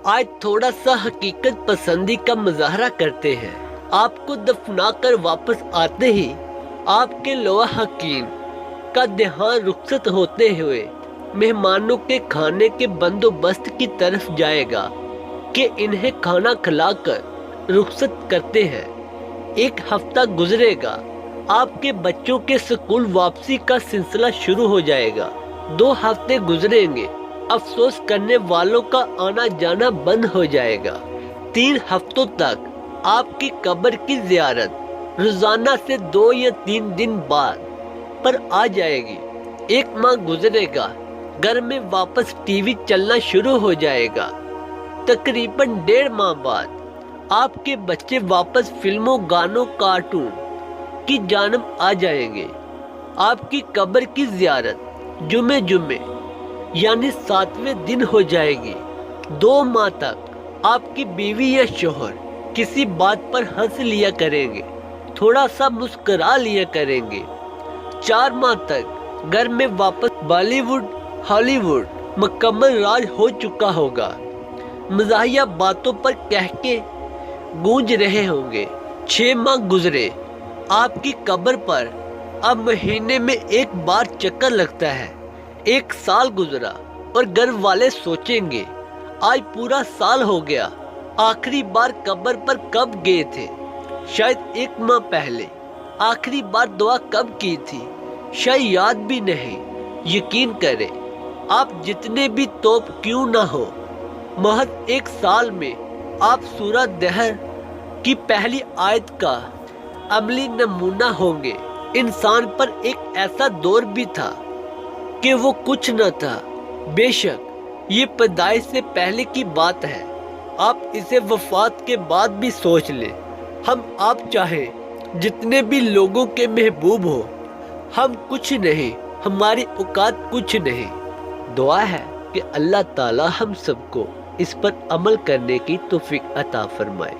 آج تھوڑا سا حقیقت پسندی کا مظاہرہ کرتے ہیں۔ آپ کو دفنا کر واپس آتے ہی آپ کے لوح حکیم کا دھیان رخصت ہوتے ہوئے مہمانوں کے کھانے کے بندوبست کی طرف جائے گا کہ انہیں کھانا کھلا کر رخصت کرتے ہیں۔ ایک ہفتہ گزرے گا، آپ کے بچوں کے سکول واپسی کا سلسلہ شروع ہو جائے گا۔ 2 ہفتے گزریں گے، افسوس کرنے والوں کا آنا جانا بند ہو جائے گا۔ 3 ہفتوں تک آپ کی قبر کی زیارت روزانہ سے 2 یا 3 دن بعد پر آ جائے گی۔ 1 ماہ گزرے گا، گھر میں واپس ٹی وی چلنا شروع ہو جائے گا۔ تقریباً 1.5 ماہ بعد آپ کے بچے واپس فلموں، گانوں، کارٹون کی جانب آ جائیں گے۔ آپ کی قبر کی زیارت جمعے یعنی 7ویں دن ہو جائے گی۔ 2 ماہ تک آپ کی بیوی یا شوہر کسی بات پر ہنس لیا کریں گے، تھوڑا سا مسکرا لیا کریں گے۔ 4 ماہ تک گھر میں واپس بالی ووڈ، ہالی ووڈ مکمل راج ہو چکا ہوگا۔ مزاحیہ باتوں پر کہکے گونج رہے ہوں گے۔ 6 ماہ گزرے، آپ کی قبر پر اب مہینے میں 1 بار چکر لگتا ہے۔ 1 سال گزرا اور گھر والے سوچیں گے آج پورا سال ہو گیا، آخری بار قبر پر کب گئے تھے؟ شاید 1 ماہ پہلے۔ آخری بار دعا کب کی تھی؟ شاید یاد بھی نہیں۔ یقین کریں، آپ جتنے بھی توپ کیوں نہ ہو، محض 1 سال میں آپ سورہ دہر کی پہلی آیت کا عملی نمونہ ہوں گے۔ انسان پر ایک ایسا دور بھی تھا کہ وہ کچھ نہ تھا۔ بے شک یہ پیدائش سے پہلے کی بات ہے، آپ اسے وفات کے بعد بھی سوچ لیں۔ ہم آپ چاہیں جتنے بھی لوگوں کے محبوب ہو، ہم کچھ نہیں، ہماری اوقات کچھ نہیں۔ دعا ہے کہ اللہ تعالی ہم سب کو اس پر عمل کرنے کی توفیق عطا فرمائے۔